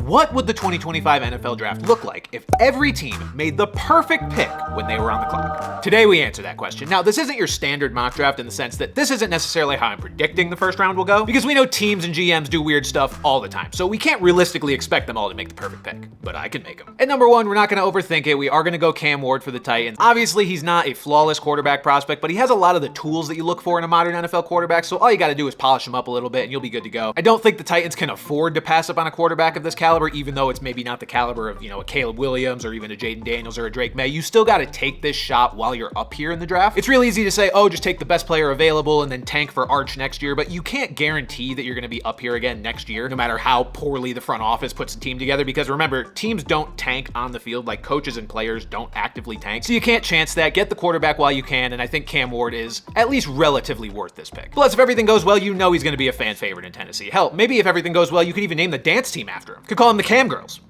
what would the 2025 NFL Draft look like if every team made the perfect pick when they were on the clock? Today we answer that question. Now, this isn't your standard mock draft in the sense that this isn't necessarily how I'm predicting the first round will go, because we know teams and GMs do weird stuff all the time, so we can't realistically expect them all to make the perfect pick, but I can make them. At number 1, we're not going to overthink it. We are going to go Cam Ward for the Titans. Obviously, he's not a flawless quarterback prospect, but he has a lot of the tools that you look for in a modern NFL quarterback, so all you got to do is polish him up a little bit and you'll be good to go. I don't think the Titans can afford to pass up on a quarterback of this caliber, even though it's maybe not the caliber of, a Caleb Williams or even a Jaden Daniels or a Drake May. You still got to take this shot while you're up here in the draft. It's real easy to say, oh, just take the best player available and then tank for Arch next year, but you can't guarantee that you're going to be up here again next year, no matter how poorly the front office puts the team together, because remember, teams don't tank on the field, like coaches and players don't actively tank. So you can't chance that. Get the quarterback while you can, and I think Cam Ward is at least relatively worth this pick. Plus, if everything goes well, he's going to be a fan favorite in Tennessee. Hell, maybe if everything goes well, you could even name the dance team after him. Could call him the Cam Girls.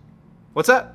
What's that?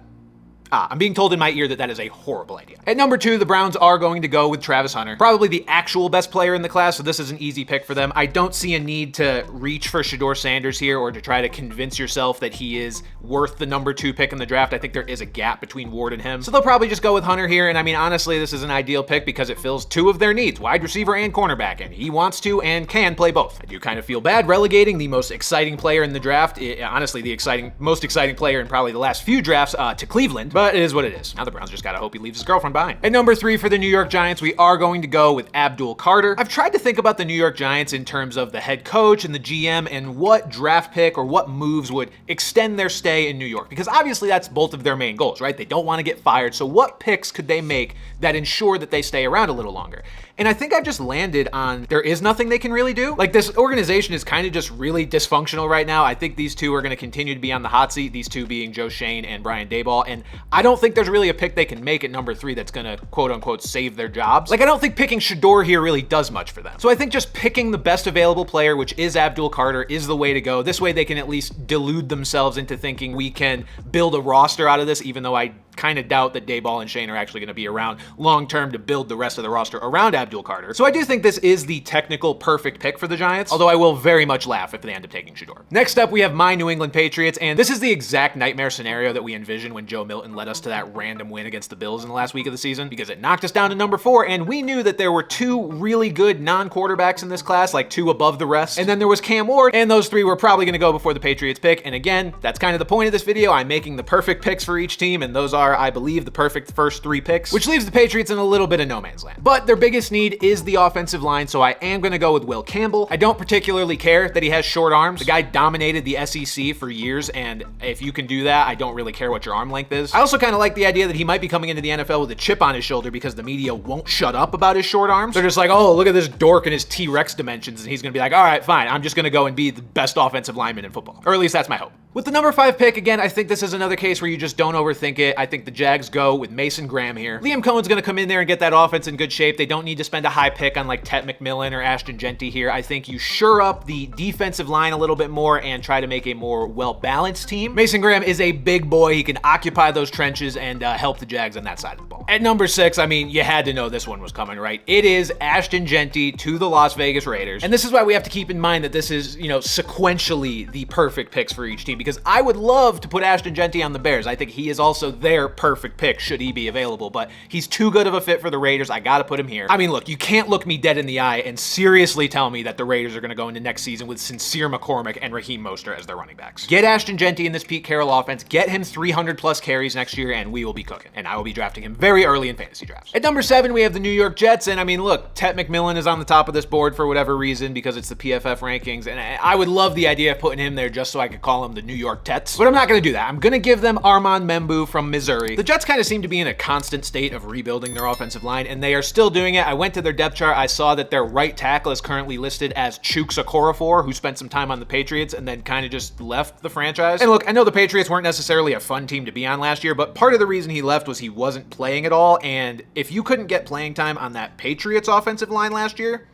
I'm being told in my ear that that is a horrible idea. At number 2, the Browns are going to go with Travis Hunter. Probably the actual best player in the class, so this is an easy pick for them. I don't see a need to reach for Shedeur Sanders here or to try to convince yourself that he is worth the number 2 pick in the draft. I think there is a gap between Ward and him. So they'll probably just go with Hunter here, and I mean, honestly, this is an ideal pick because it fills 2 of their needs, wide receiver and cornerback, and he wants to and can play both. I do kind of feel bad relegating the most exciting player in the draft, honestly, the most exciting player in probably the last few drafts, to Cleveland, but it is what it is. Now the Browns just gotta hope he leaves his girlfriend behind. At number 3 for the New York Giants, we are going to go with Abdul Carter. I've tried to think about the New York Giants in terms of the head coach and the GM and what draft pick or what moves would extend their stay in New York, because obviously that's both of their main goals, right? They don't want to get fired, so what picks could they make that ensure that they stay around a little longer? And I think I've just landed on there is nothing they can really do. Like, this organization is kind of just really dysfunctional right now. I think these two are going to continue to be on the hot seat, these two being Joe Shane and Brian Daboll, and I don't think there's really a pick they can make at number 3 that's going to quote-unquote save their jobs. Like, I don't think picking Shedeur here really does much for them. So I think just picking the best available player, which is Abdul Carter, is the way to go. This way they can at least delude themselves into thinking we can build a roster out of this, even though I kind of doubt that Daboll and Shane are actually going to be around long-term to build the rest of the roster around Abdul Carter. So I do think this is the technical perfect pick for the Giants, although I will very much laugh if they end up taking Shedeur. Next up, we have my New England Patriots, and this is the exact nightmare scenario that we envisioned when Joe Milton led us to that random win against the Bills in the last week of the season, because it knocked us down to number 4, and we knew that there were 2 really good non-quarterbacks in this class, like 2 above the rest, and then there was Cam Ward, and those 3 were probably going to go before the Patriots pick, and again, that's kind of the point of this video. I'm making the perfect picks for each team, and those are, I believe, the perfect first 3 picks, which leaves the Patriots in a little bit of no man's land. But their biggest need is the offensive line, so I am going to go with Will Campbell. I don't particularly care that he has short arms. The guy dominated the SEC for years, and if you can do that, I don't really care what your arm length is. I also kind of like the idea that he might be coming into the NFL with a chip on his shoulder because the media won't shut up about his short arms. They're just like, oh, look at this dork and his T-Rex dimensions, and he's going to be like, all right, fine, I'm just going to go and be the best offensive lineman in football. Or at least that's my hope. With the number 5 pick, again, I think this is another case where you just don't overthink it. I think the Jags go with Mason Graham here. Liam Cohen's going to come in there and get that offense in good shape. They don't need to spend a high pick on like Tet McMillan or Ashton Genty here. I think you shore up the defensive line a little bit more and try to make a more well-balanced team. Mason Graham is a big boy. He can occupy those trenches and help the Jags on that side of the ball. At number 6, I mean, you had to know this one was coming, right? It is Ashton Genty to the Las Vegas Raiders. And this is why we have to keep in mind that this is, sequentially the perfect picks for each team, because I would love to put Ashton Genty on the Bears. I think he is also their perfect pick should he be available, but he's too good of a fit for the Raiders. I gotta put him here. I mean, look, you can't look me dead in the eye and seriously tell me that the Raiders are gonna go into next season with Sincere McCormick and Raheem Mostert as their running backs. Get Ashton Genty in this Pete Carroll offense, get him 300 plus carries next year, and we will be cooking. And I will be drafting him very early in fantasy drafts. At number 7, we have the New York Jets, and I mean, look, Tet McMillan is on the top of this board for whatever reason because it's the PFF rankings, and I would love the idea of putting him there just so I could call him the New York Tets. But I'm not going to do that. I'm going to give them Armand Membu from Missouri. The Jets kind of seem to be in a constant state of rebuilding their offensive line, and they are still doing it. I went to their depth chart. I saw that their right tackle is currently listed as Chuks Okorafor, who spent some time on the Patriots and then kind of just left the franchise. And look, I know the Patriots weren't necessarily a fun team to be on last year, but part of the reason he left was he wasn't playing at all, and if you couldn't get playing time on that Patriots offensive line last year,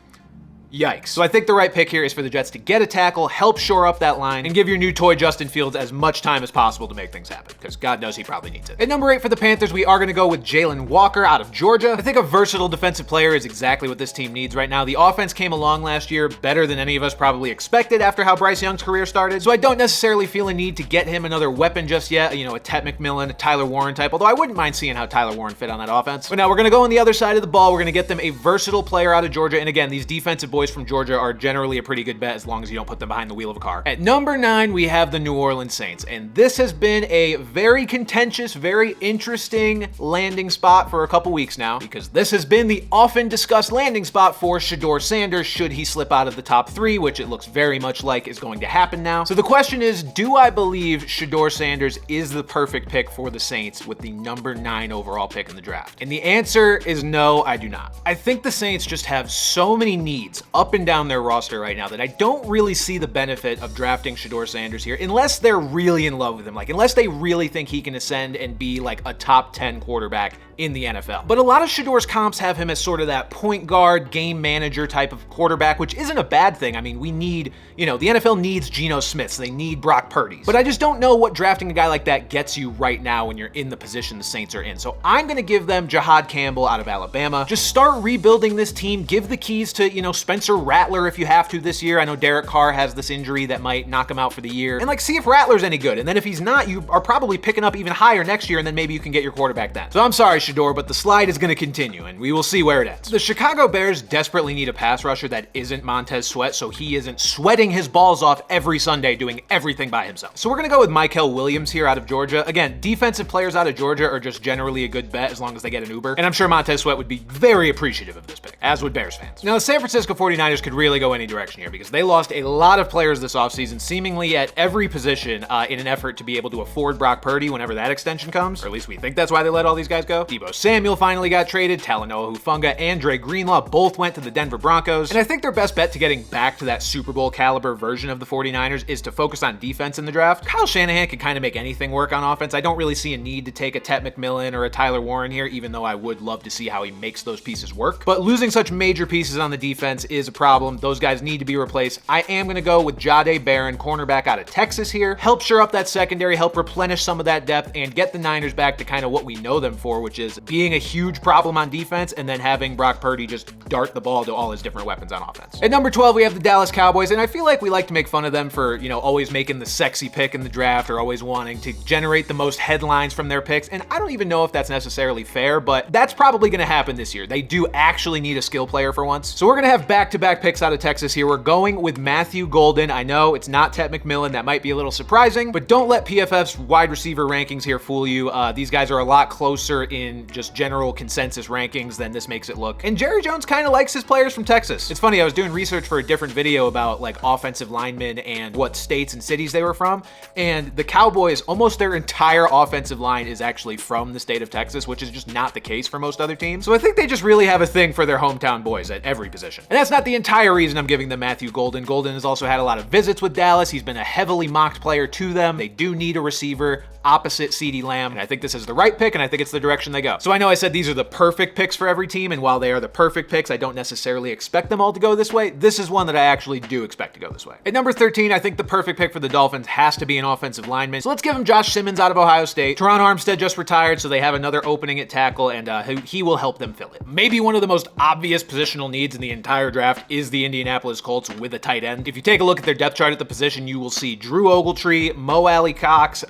Yikes. So I think the right pick here is for the Jets to get a tackle, help shore up that line, and give your new toy Justin Fields as much time as possible to make things happen, because God knows he probably needs it. At number 8 for the Panthers, we are going to go with Jalen Walker out of Georgia. I think a versatile defensive player is exactly what this team needs right now. The offense came along last year better than any of us probably expected after how Bryce Young's career started, so I don't necessarily feel a need to get him another weapon just yet, a Ted McMillan, a Tyler Warren type, although I wouldn't mind seeing how Tyler Warren fit on that offense. But now we're going to go on the other side of the ball. We're going to get them a versatile player out of Georgia, and again, these defensive boys from Georgia are generally a pretty good bet as long as you don't put them behind the wheel of a car. At number 9, we have the New Orleans Saints, and this has been a very contentious, very interesting landing spot for a couple weeks now, because this has been the often discussed landing spot for Shedeur Sanders should he slip out of the top 3, which it looks very much like is going to happen now. So the question is, do I believe Shedeur Sanders is the perfect pick for the Saints with the number 9 overall pick in the draft? And the answer is no, I do not. I think the Saints just have so many needs up and down their roster right now that I don't really see the benefit of drafting Shedeur Sanders here unless they're really in love with him, unless they really think he can ascend and be like a top 10 quarterback in the NFL. But a lot of Shedeur's comps have him as sort of that point guard, game manager type of quarterback, which isn't a bad thing. I mean, we need, the NFL needs Geno Smiths. They need Brock Purdy's. But I just don't know what drafting a guy like that gets you right now when you're in the position the Saints are in. So I'm going to give them Jahad Campbell out of Alabama. Just start rebuilding this team. Give the keys to, Spencer Rattler if you have to this year. I know Derek Carr has this injury that might knock him out for the year. And see if Rattler's any good. And then if he's not, you are probably picking up even higher next year, and then maybe you can get your quarterback then. So I'm sorry, Shedeur, but the slide is going to continue, and we will see where it ends. The Chicago Bears desperately need a pass rusher that isn't Montez Sweat, so he isn't sweating his balls off every Sunday doing everything by himself. So we're going to go with Mykel Williams here out of Georgia. Again, defensive players out of Georgia are just generally a good bet as long as they get an Uber, and I'm sure Montez Sweat would be very appreciative of this pick, as would Bears fans. Now, the San Francisco 49ers could really go any direction here because they lost a lot of players this offseason, seemingly at every position in an effort to be able to afford Brock Purdy whenever that extension comes, or at least we think that's why they let all these guys go. Deebo Samuel finally got traded, Talanoa Hufanga and Dre Greenlaw both went to the Denver Broncos, and I think their best bet to getting back to that Super Bowl caliber version of the 49ers is to focus on defense in the draft. Kyle Shanahan can kind of make anything work on offense. I don't really see a need to take a Ted McMillan or a Tyler Warren here, even though I would love to see how he makes those pieces work. But losing such major pieces on the defense is a problem. Those guys need to be replaced. I am going to go with Jahdae Barron, cornerback out of Texas here. Help shore up that secondary, help replenish some of that depth, and get the Niners back to kind of what we know them for, which is being a huge problem on defense and then having Brock Purdy just dart the ball to all his different weapons on offense. At number 12, we have the Dallas Cowboys, and I feel like we like to make fun of them for, always making the sexy pick in the draft or always wanting to generate the most headlines from their picks, and I don't even know if that's necessarily fair, but that's probably going to happen this year. They do actually need a skill player for once. So we're going to have back-to-back picks out of Texas here. We're going with Matthew Golden. I know it's not Ted McMillan. That might be a little surprising, but don't let PFF's wide receiver rankings here fool you. These guys are a lot closer in just general consensus rankings than this makes it look. And Jerry Jones kind of likes his players from Texas. It's funny, I was doing research for a different video about offensive linemen and what states and cities they were from, and the Cowboys, almost their entire offensive line is actually from the state of Texas, which is just not the case for most other teams. So I think they just really have a thing for their hometown boys at every position. And that's not the entire reason I'm giving them Matthew Golden. Golden has also had a lot of visits with Dallas. He's been a heavily mocked player to them. They do need a receiver opposite CeeDee Lamb, and I think this is the right pick, and I think it's the direction they go. So I know I said these are the perfect picks for every team, and while they are the perfect picks, I don't necessarily expect them all to go this way. This is one that I actually do expect to go this way. At number 13, I think the perfect pick for the Dolphins has to be an offensive lineman. So let's give them Josh Simmons out of Ohio State. Teron Armstead just retired, so they have another opening at tackle, and he will help them fill it. Maybe one of the most obvious positional needs in the entire draft is the Indianapolis Colts with a tight end. If you take a look at their depth chart at the position, you will see Drew Ogletree, Mo Alley Cox,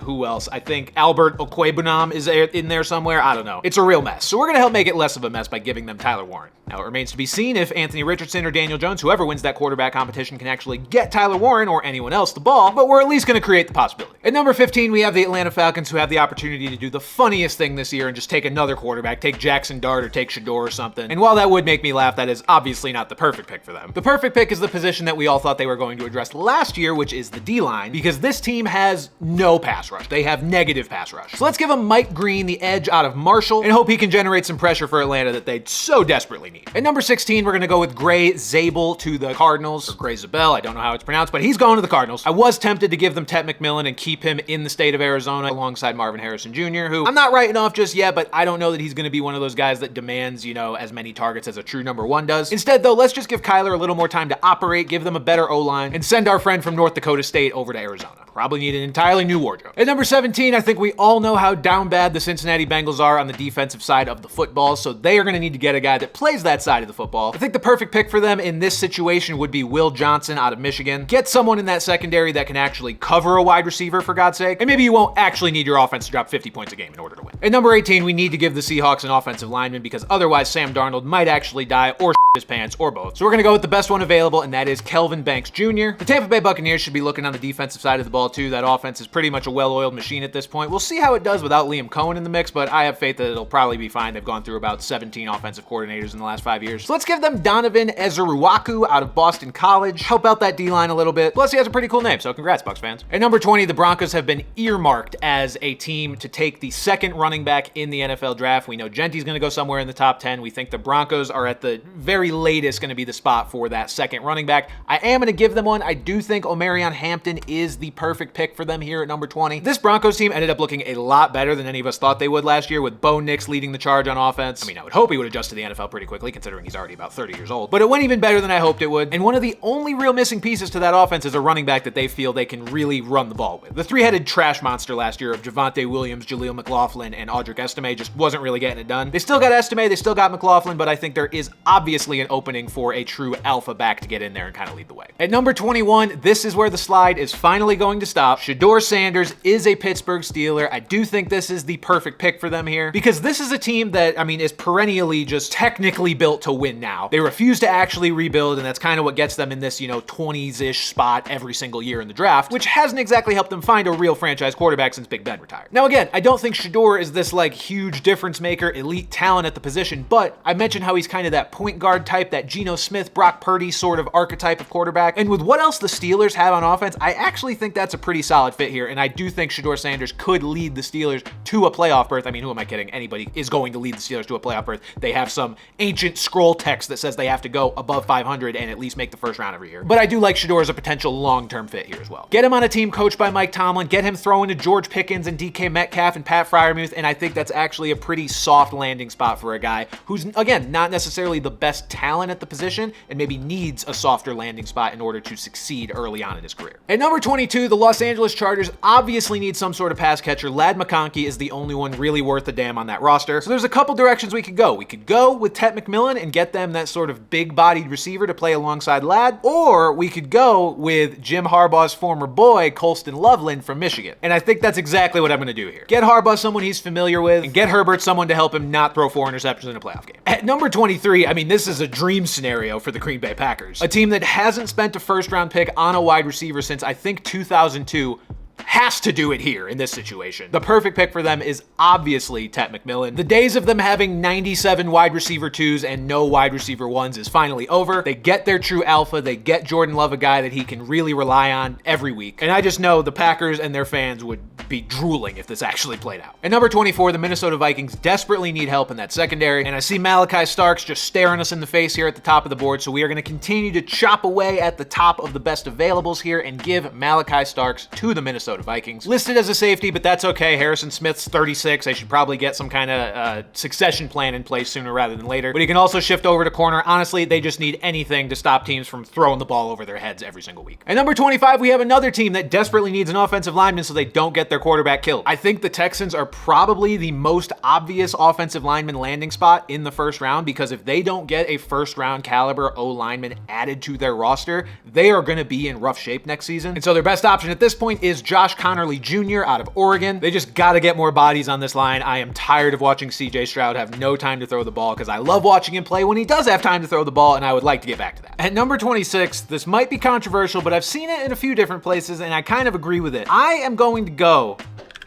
who else? I think Albert Okwebunam is in there somewhere. I don't know. It's a real mess. So we're going to help make it less of a mess by giving them Tyler Warren. Now, it remains to be seen if Anthony Richardson or Daniel Jones, whoever wins that quarterback competition, can actually get Tyler Warren or anyone else the ball, but we're at least going to create the possibility. At number 15, we have the Atlanta Falcons, who have the opportunity to do the funniest thing this year and just take another quarterback, take Jackson Dart or take Shedeur or something. And while that would make me laugh, that is obviously not the perfect pick for them. The perfect pick is the position that we all thought they were going to address last year, which is the D-line, because this team has no pass rush. They have negative pass rush. So let's give them Mike Green, the edge out of Marshall, and hope he can generate some pressure for Atlanta that they so desperately need. need. At number 16, we're going to go with Gray Zabel to the Cardinals, or Gray Zabel, I don't know how it's pronounced, but he's going to the Cardinals. I was tempted to give them Ted McMillan and keep him in the state of Arizona alongside Marvin Harrison Jr., who I'm not writing off just yet, but I don't know that he's going to be one of those guys that demands, as many targets as a true number one does. Instead, though, let's just give Kyler a little more time to operate, give them a better O-line, and send our friend from North Dakota State over to Arizona. Probably need an entirely new wardrobe. At number 17, I think we all know how down bad the Cincinnati Bengals are on the defensive side of the football, so they are going to need to get a guy that plays that side of the football. I think the perfect pick for them in this situation would be Will Johnson out of Michigan. Get someone in that secondary that can actually cover a wide receiver, for God's sake, and maybe you won't actually need your offense to drop 50 points a game in order to win. At number 18, we need to give the Seahawks an offensive lineman because otherwise Sam Darnold might actually die or his pants or both. So we're going to go with the best one available, and that is Kelvin Banks Jr. The Tampa Bay Buccaneers should be looking on the defensive side of the ball too. That offense is pretty much a well-oiled machine at this point. We'll see how it does without Liam Cohen in the mix, but I have faith that it'll probably be fine. They've gone through about 17 offensive coordinators in the last 5 years. So let's give them Donovan Ezeruwaku out of Boston College. Help out that D-line a little bit. Plus, he has a pretty cool name, so congrats, Bucs fans. At number 20, the Broncos have been earmarked as a team to take the second running back in the NFL draft. We know Genty's going to go somewhere in the top 10. We think the Broncos are at the very latest going to be the spot for that second running back. I am going to give them one. I do think Omarion Hampton is the perfect pick for them here at number 20. This Broncos team ended up looking a lot better than any of us thought they would last year, with Bo Nix leading the charge on offense. I mean, I would hope he would adjust to the NFL pretty quickly, considering he's already about 30 years old. But it went even better than I hoped it would. And one of the only real missing pieces to that offense is a running back that they feel they can really run the ball with. The three-headed trash monster last year of Javonte Williams, Jaleel McLaughlin, and Audric Estime just wasn't really getting it done. They still got Estime, they still got McLaughlin, but I think there is obviously an opening for a true alpha back to get in there and kind of lead the way. At number 21, this is where the slide is finally going to stop. Shedeur Sanders is a Pittsburgh Steeler. I do think this is the perfect pick for them here because this is a team that, is perennially just technically built to win now. They refuse to actually rebuild, and that's kind of what gets them in this, 20s-ish spot every single year in the draft, which hasn't exactly helped them find a real franchise quarterback since Big Ben retired. Now, again, I don't think Shedeur is this, huge difference maker, elite talent at the position, but I mentioned how he's kind of that point guard type, that Geno Smith, Brock Purdy sort of archetype of quarterback, and with what else the Steelers have on offense, I actually think that's a pretty solid fit here, and I do think Shedeur Sanders could lead the Steelers to a playoff berth. Who am I kidding? Anybody is going to lead the Steelers to a playoff berth. They have some ancient scroll text that says they have to go above 500 and at least make the first round every year. But I do like Shedeur as a potential long-term fit here as well. Get him on a team coached by Mike Tomlin, get him throwing to George Pickens and DK Metcalf and Pat Freiermuth, and I think that's actually a pretty soft landing spot for a guy who's, again, not necessarily the best talent at the position and maybe needs a softer landing spot in order to succeed early on in his career. At number 22, the Los Angeles Chargers obviously need some sort of pass catcher. Ladd McConkey is the only one really worth a damn on that roster. So there's a couple directions we could go. We could go with Ted McMillan and get them that sort of big-bodied receiver to play alongside Ladd, or we could go with Jim Harbaugh's former boy, Colston Loveland from Michigan. And I think that's exactly what I'm going to do here. Get Harbaugh someone he's familiar with, and get Herbert someone to help him not throw 4 interceptions in a playoff game. At number 23, this is a dream scenario for the Green Bay Packers. A team that hasn't spent a first-round pick on a wide receiver since, I think, 2002, has to do it here in this situation. The perfect pick for them is obviously Ted McMillan. The days of them having 97 wide receiver 2s and no wide receiver 1s is finally over. They get their true alpha. They get Jordan Love, a guy that he can really rely on every week. And I just know the Packers and their fans would be drooling if this actually played out. At number 24, the Minnesota Vikings desperately need help in that secondary. And I see Malachi Starks just staring us in the face here at the top of the board. So we are going to continue to chop away at the top of the best availables here and give Malachi Starks to the Minnesota Vikings. Listed as a safety, but that's okay. Harrison Smith's 36. They should probably get some kind of succession plan in place sooner rather than later. But he can also shift over to corner. Honestly, they just need anything to stop teams from throwing the ball over their heads every single week. At number 25, we have another team that desperately needs an offensive lineman so they don't get their quarterback killed. I think the Texans are probably the most obvious offensive lineman landing spot in the first round, because if they don't get a first round caliber O lineman added to their roster, they are going to be in rough shape next season. And so their best option at this point is Josh Connerly Jr. out of Oregon. They just got to get more bodies on this line. I am tired of watching CJ Stroud have no time to throw the ball, because I love watching him play when he does have time to throw the ball, and I would like to get back to that. At number 26, this might be controversial, but I've seen it in a few different places, and I kind of agree with it. I am going to go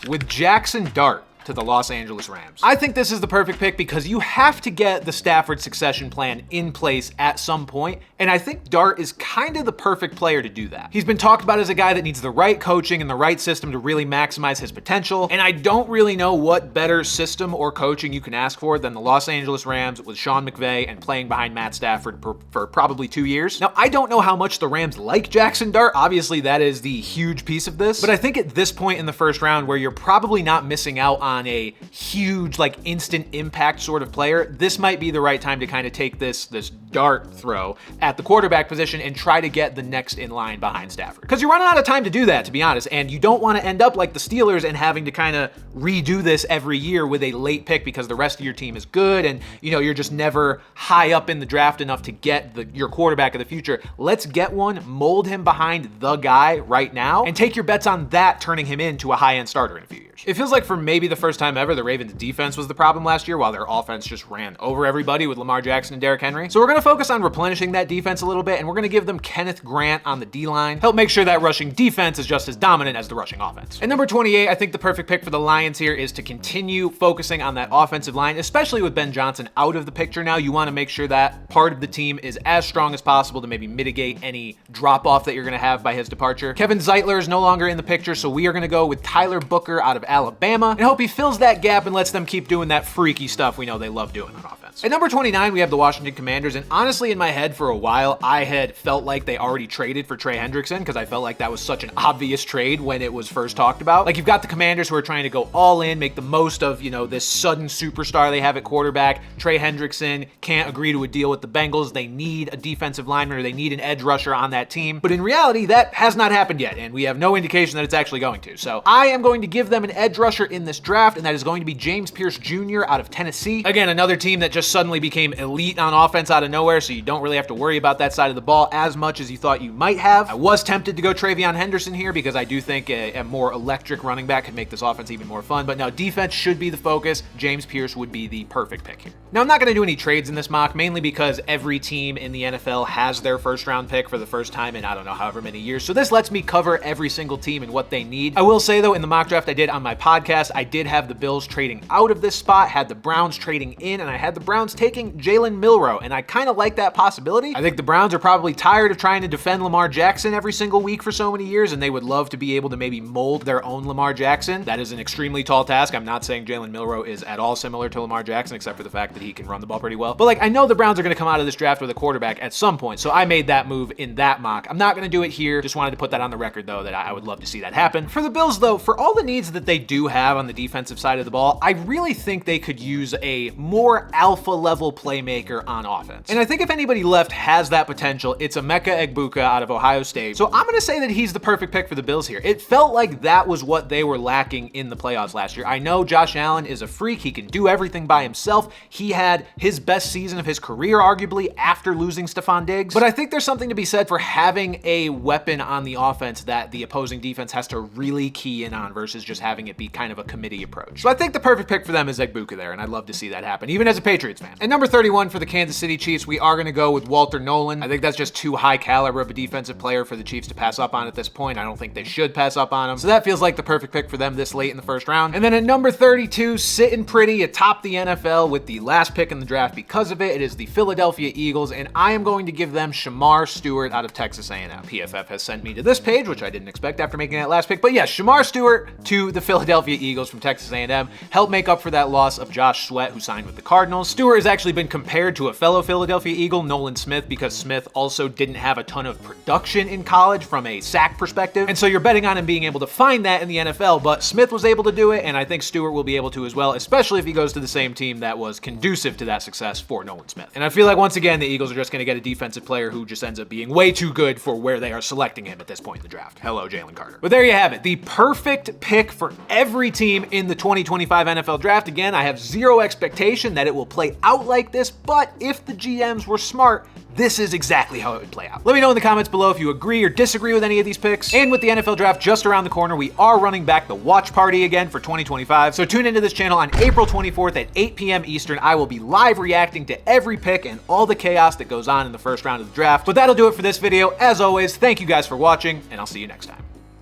with Jackson Dart to the Los Angeles Rams. I think this is the perfect pick because you have to get the Stafford succession plan in place at some point, and I think Dart is kind of the perfect player to do that. He's been talked about as a guy that needs the right coaching and the right system to really maximize his potential, and I don't really know what better system or coaching you can ask for than the Los Angeles Rams with Sean McVay and playing behind Matt Stafford for probably 2 years. Now, I don't know how much the Rams like Jackson Dart. Obviously, that is the huge piece of this, but I think at this point in the first round where you're probably not missing out on a huge, like, instant impact sort of player, this might be the right time to kind of take this dart throw at the quarterback position and try to get the next in line behind Stafford. Because you're running out of time to do that, to be honest, and you don't want to end up like the Steelers and having to kind of redo this every year with a late pick because the rest of your team is good and, you know, you're just never high up in the draft enough to get your quarterback of the future. Let's get one, mold him behind the guy right now, and take your bets on that turning him into a high-end starter in a few years. It feels like for maybe the first time ever, the Ravens' defense was the problem last year, while their offense just ran over everybody with Lamar Jackson and Derrick Henry. So we're going to focus on replenishing that defense a little bit, and we're going to give them Kenneth Grant on the D-line, help make sure that rushing defense is just as dominant as the rushing offense. At number 28, I think the perfect pick for the Lions here is to continue focusing on that offensive line, especially with Ben Johnson out of the picture now. You want to make sure that part of the team is as strong as possible to maybe mitigate any drop-off that you're going to have by his departure. Kevin Zeitler is no longer in the picture, so we are going to go with Tyler Booker out of Alabama and hope he fills that gap and lets them keep doing that freaky stuff we know they love doing on offense. At number 29, we have the Washington Commanders, and honestly, in my head for a while, I had felt like they already traded for Trey Hendrickson because I felt like that was such an obvious trade when it was first talked about. Like, you've got the Commanders who are trying to go all in, make the most of, you know, this sudden superstar they have at quarterback. Trey Hendrickson can't agree to a deal with the Bengals. They need a defensive lineman or they need an edge rusher on that team. But in reality, that has not happened yet, and we have no indication that it's actually going to. So I am going to give them an edge rusher in this draft, and that is going to be James Pierce Jr. out of Tennessee. Again, another team that just suddenly became elite on offense out of nowhere, so you don't really have to worry about that side of the ball as much as you thought you might have. I was tempted to go Travion Henderson here because I do think a more electric running back could make this offense even more fun, but no, defense should be the focus. James Pierce would be the perfect pick here. Now, I'm not going to do any trades in this mock, mainly because every team in the NFL has their first round pick for the first time in I don't know however many years, so this lets me cover every single team and what they need. I will say though, in the mock draft I did on my podcast, I did have the Bills trading out of this spot, had the Browns trading in, and I had the Browns taking Jalen Milroe, and I kind of like that possibility. I think the Browns are probably tired of trying to defend Lamar Jackson every single week for so many years, and they would love to be able to maybe mold their own Lamar Jackson. That is an extremely tall task. I'm not saying Jalen Milroe is at all similar to Lamar Jackson, except for the fact that he can run the ball pretty well. But like, I know the Browns are going to come out of this draft with a quarterback at some point, so I made that move in that mock. I'm not going to do it here. Just wanted to put that on the record, though, that I would love to see that happen. For the Bills, though, for all the needs that they do have on the defensive side of the ball, I really think they could use a more alpha level playmaker on offense. And I think if anybody left has that potential, it's Emeka Egbuka out of Ohio State. So I'm going to say that he's the perfect pick for the Bills here. It felt like that was what they were lacking in the playoffs last year. I know Josh Allen is a freak. He can do everything by himself. He had his best season of his career, arguably, after losing Stephon Diggs. But I think there's something to be said for having a weapon on the offense that the opposing defense has to really key in on versus just having it be kind of a committee approach. So I think the perfect pick for them is Egbuka there, and I'd love to see that happen, even as a Patriots fan. At number 31 for the Kansas City Chiefs, we are going to go with Walter Nolan. I think that's just too high caliber of a defensive player for the Chiefs to pass up on at this point. I don't think they should pass up on him. So that feels like the perfect pick for them this late in the first round. And then at number 32, sitting pretty atop the NFL with the last pick in the draft because of it, it is the Philadelphia Eagles, and I am going to give them Shamar Stewart out of Texas A&M. PFF has sent me to this page, which I didn't expect after making that last pick, but yeah, Shamar Stewart to the Philadelphia Eagles from Texas A&M. Help make up for that loss of Josh Sweat, who signed with the Cardinals. Stewart has actually been compared to a fellow Philadelphia Eagle, Nolan Smith, because Smith also didn't have a ton of production in college from a sack perspective, and so you're betting on him being able to find that in the NFL, but Smith was able to do it, and I think Stewart will be able to as well, especially if he goes to the same team that was conducive to that success for Nolan Smith. And I feel like, once again, the Eagles are just going to get a defensive player who just ends up being way too good for where they are selecting him at this point in the draft. Hello, Jalen Carter. But there you have it, the perfect pick for every team in the 2025 NFL draft. Again, I have zero expectation that it will play out like this, but if the GMs were smart, this is exactly how it would play out. Let me know in the comments below if you agree or disagree with any of these picks. And with the NFL draft just around the corner, we are running back the watch party again for 2025. So tune into this channel on April 24th at 8 p.m. Eastern. I will be live reacting to every pick and all the chaos that goes on in the first round of the draft. But that'll do it for this video. As always, thank you guys for watching, and I'll see you next time.